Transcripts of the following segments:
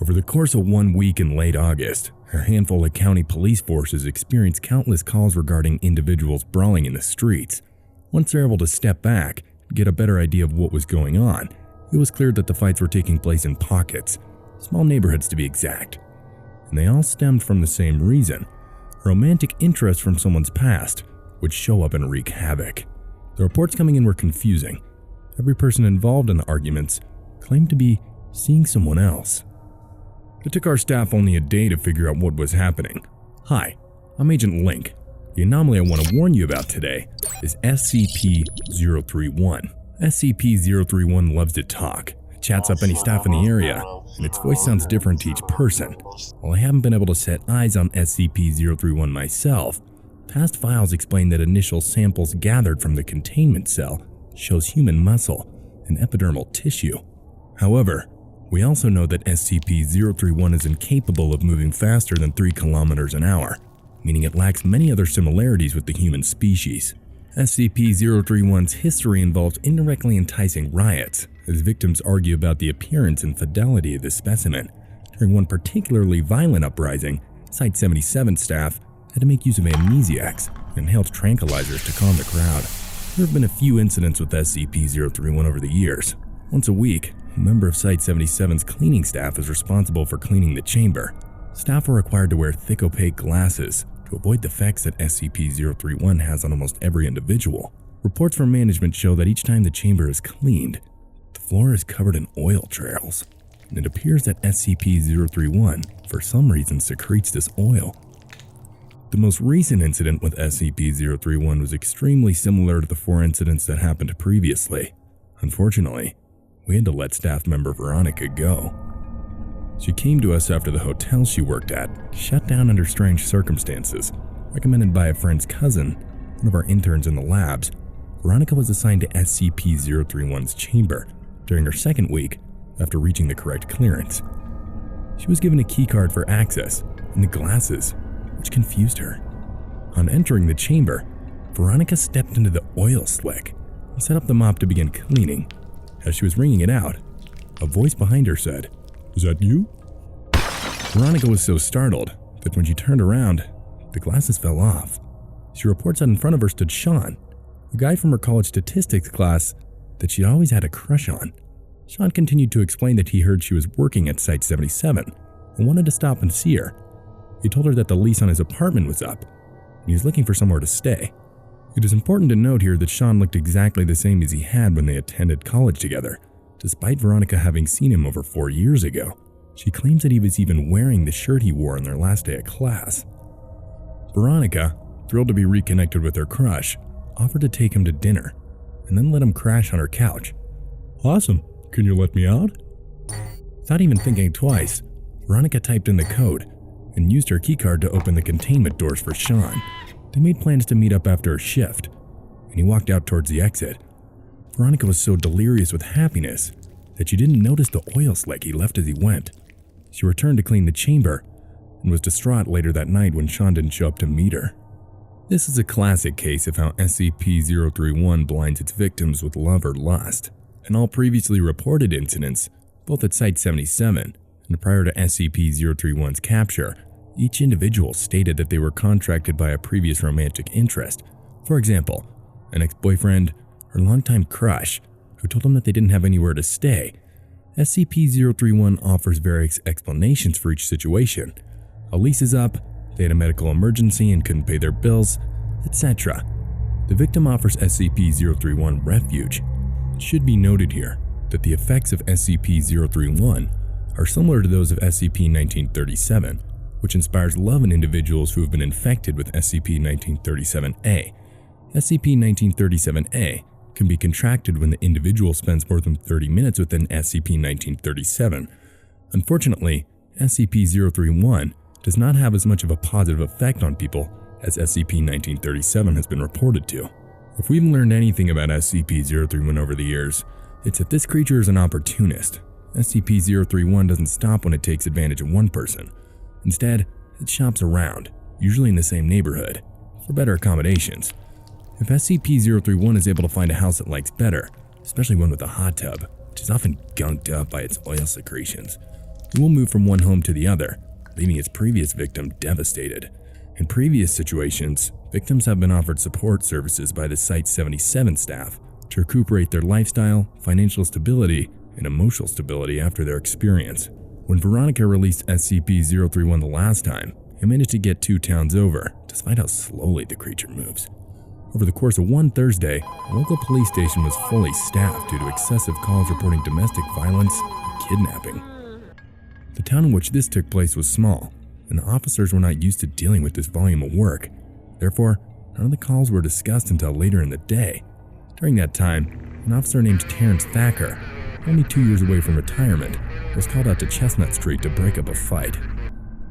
Over the course of 1 week in late August, a handful of county police forces experienced countless calls regarding individuals brawling in the streets. Once they're able to step back and get a better idea of what was going on, it was clear that the fights were taking place in pockets, small neighborhoods to be exact. And they all stemmed from the same reason: romantic interest from someone's past would show up and wreak havoc. The reports coming in were confusing. Every person involved in the arguments claimed to be seeing someone else. It took our staff only a day to figure out what was happening. Hi, I'm Agent Link. The anomaly I want to warn you about today is SCP-031. SCP-031 loves to talk. It chats up any staff in the area, and its voice sounds different to each person. While I haven't been able to set eyes on SCP-031 myself, past files explain that initial samples gathered from the containment cell shows human muscle and epidermal tissue. However, we also know that SCP-031 is incapable of moving faster than 3 kilometers an hour, meaning it lacks many other similarities with the human species. SCP-031's history involves indirectly enticing riots, as victims argue about the appearance and fidelity of the specimen. During one particularly violent uprising, Site-77 staff had to make use of amnesiacs and inhaled tranquilizers to calm the crowd. There have been a few incidents with SCP-031 over the years. Once a week, a member of Site-77's cleaning staff is responsible for cleaning the chamber. Staff are required to wear thick opaque glasses to avoid the effects that SCP-031 has on almost every individual. Reports from management show that each time the chamber is cleaned, the floor is covered in oil trails, and it appears that SCP-031, for some reason, secretes this oil. The most recent incident with SCP-031 was extremely similar to the 4 incidents that happened previously. Unfortunately, we had to let staff member Veronica go. She came to us after the hotel she worked at shut down under strange circumstances. Recommended by a friend's cousin, one of our interns in the labs, Veronica was assigned to SCP-031's chamber during her 2nd week after reaching the correct clearance. She was given a keycard for access and the glasses, which confused her. On entering the chamber, Veronica stepped into the oil slick and set up the mop to begin cleaning. As she was wringing it out, a voice behind her said, "Is that you?" Veronica was so startled that when she turned around, the glasses fell off. She reports that in front of her stood Sean, a guy from her college statistics class that she'd always had a crush on. Sean continued to explain that he heard she was working at Site-77 and wanted to stop and see her. He told her that the lease on his apartment was up, and he was looking for somewhere to stay. It is important to note here that Sean looked exactly the same as he had when they attended college together, despite Veronica having seen him over 4 years ago. She claims that he was even wearing the shirt he wore on their last day of class. Veronica, thrilled to be reconnected with her crush, offered to take him to dinner, and then let him crash on her couch. "Awesome, can you let me out?" Without even thinking twice, Veronica typed in the code and used her keycard to open the containment doors for Sean. They made plans to meet up after a shift, and he walked out towards the exit. Veronica was so delirious with happiness that she didn't notice the oil slick he left as he went. She returned to clean the chamber and was distraught later that night when Sean didn't show up to meet her. This is a classic case of how SCP-031 blinds its victims with love or lust. In all previously reported incidents, both at Site-77 and prior to SCP-031's capture, each individual stated that they were contracted by a previous romantic interest. For example, an ex-boyfriend or longtime crush who told them that they didn't have anywhere to stay. SCP-031 offers various explanations for each situation. A lease is up, they had a medical emergency and couldn't pay their bills, etc. The victim offers SCP-031 refuge. It should be noted here that the effects of SCP-031 are similar to those of SCP-1937, which inspires love in individuals who have been infected with SCP-1937-A. SCP-1937-A can be contracted when the individual spends more than 30 minutes within SCP-1937. Unfortunately, SCP-031 does not have as much of a positive effect on people as SCP-1937 has been reported to. If we've learned anything about SCP-031 over the years, it's that this creature is an opportunist. SCP-031 doesn't stop when it takes advantage of one person. Instead, it shops around, usually in the same neighborhood, for better accommodations. If SCP-031 is able to find a house it likes better, especially one with a hot tub, which is often gunked up by its oil secretions, It will move from one home to the other, leaving its previous victim devastated. In previous situations, victims have been offered support services by the Site-77 staff to recuperate their lifestyle, financial stability, and emotional stability after their experience. When Veronica released SCP-031 the last time, it managed to get 2 towns over, despite how slowly the creature moves. Over the course of one Thursday, a local police station was fully staffed due to excessive calls reporting domestic violence and kidnapping. The town in which this took place was small, and the officers were not used to dealing with this volume of work. Therefore, none of the calls were discussed until later in the day. During that time, an officer named Terrence Thacker, only 2 years away from retirement, was called out to Chestnut Street to break up a fight.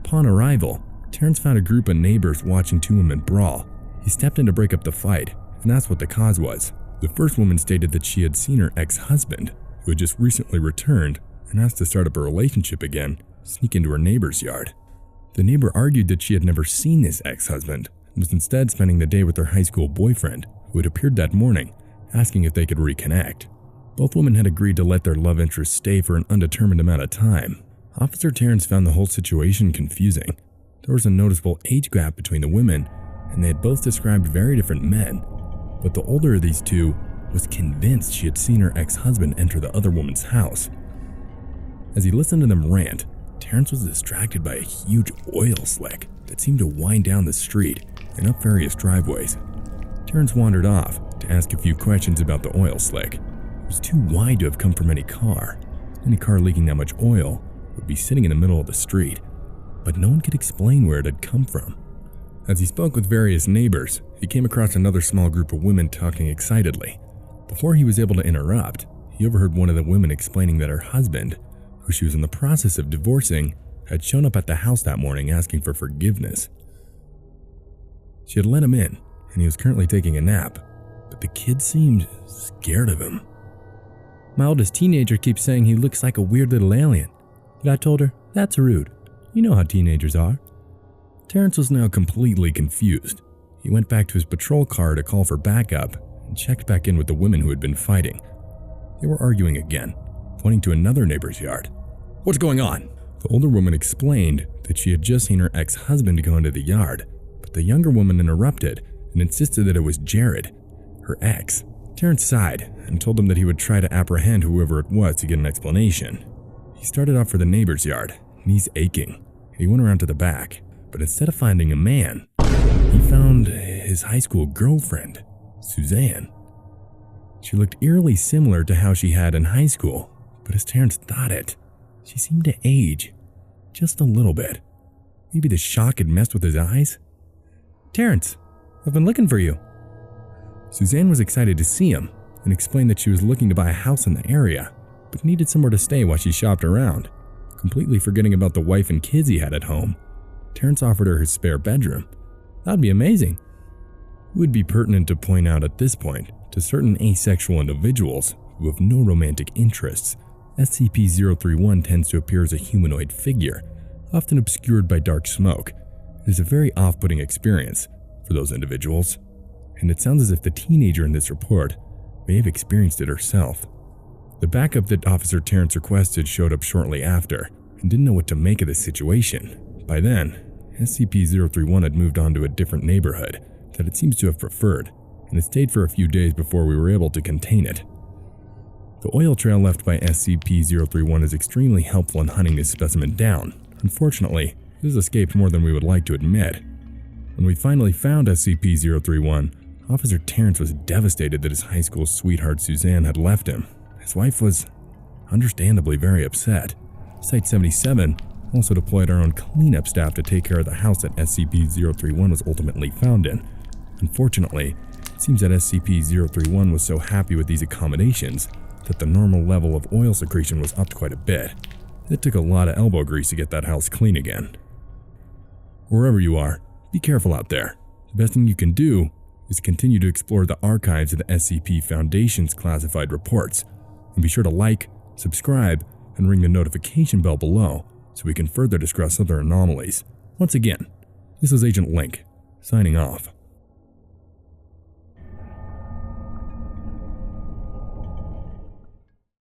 Upon arrival, Terrence found a group of neighbors watching 2 women brawl. He stepped in to break up the fight and asked what the cause was. The first woman stated that she had seen her ex-husband, who had just recently returned and asked to start up a relationship again, sneak into her neighbor's yard. The neighbor argued that she had never seen this ex-husband and was instead spending the day with her high school boyfriend, who had appeared that morning, asking if they could reconnect. Both women had agreed to let their love interest stay for an undetermined amount of time. Officer Terrence found the whole situation confusing. There was a noticeable age gap between the women, and they had both described very different men, but the older of these 2 was convinced she had seen her ex-husband enter the other woman's house. As he listened to them rant, Terrence was distracted by a huge oil slick that seemed to wind down the street and up various driveways. Terrence wandered off to ask a few questions about the oil slick. It was too wide to have come from any car. Any car leaking that much oil would be sitting in the middle of the street, but no one could explain where it had come from. As he spoke with various neighbors, he came across another small group of women talking excitedly. Before he was able to interrupt, he overheard one of the women explaining that her husband, who she was in the process of divorcing, had shown up at the house that morning asking for forgiveness. She had let him in, and he was currently taking a nap, but the kid seemed scared of him. My oldest teenager keeps saying he looks like a weird little alien, but I told her, that's rude. You know how teenagers are. Terrence was now completely confused. He went back to his patrol car to call for backup and checked back in with the women who had been fighting. They were arguing again, pointing to another neighbor's yard. "What's going on?" The older woman explained that she had just seen her ex-husband go into the yard, but the younger woman interrupted and insisted that it was Jared, her ex. Terrence sighed and told him that he would try to apprehend whoever it was to get an explanation. He started off for the neighbor's yard, knees aching. He went around to the back, but instead of finding a man, he found his high school girlfriend, Suzanne. She looked eerily similar to how she had in high school, but as Terrence thought it, she seemed to age just a little bit. Maybe the shock had messed with his eyes? Terrence, I've been looking for you. Suzanne was excited to see him and explained that she was looking to buy a house in the area, but needed somewhere to stay while she shopped around, completely forgetting about the wife and kids he had at home. Terrence offered her his spare bedroom. That'd be amazing. It would be pertinent to point out at this point to certain asexual individuals who have no romantic interests, SCP-031 tends to appear as a humanoid figure, often obscured by dark smoke. It is a very off-putting experience for those individuals, and it sounds as if the teenager in this report may have experienced it herself. The backup that Officer Terrence requested showed up shortly after and didn't know what to make of the situation. By then, SCP-031 had moved on to a different neighborhood that it seems to have preferred, and it stayed for a few days before we were able to contain it. The oil trail left by SCP-031 is extremely helpful in hunting this specimen down. Unfortunately, it has escaped more than we would like to admit. When we finally found SCP-031, Officer Terrence was devastated that his high school sweetheart Suzanne had left him. His wife was understandably very upset. Site-77 also deployed our own cleanup staff to take care of the house that SCP-031 was ultimately found in. Unfortunately, it seems that SCP-031 was so happy with these accommodations that the normal level of oil secretion was upped quite a bit. It took a lot of elbow grease to get that house clean again. Wherever you are, be careful out there. The best thing you can do is continue to explore the archives of the SCP Foundation's classified reports, and be sure to like, subscribe, and ring the notification bell below so we can further discuss other anomalies. Once again, this is Agent Link, signing off.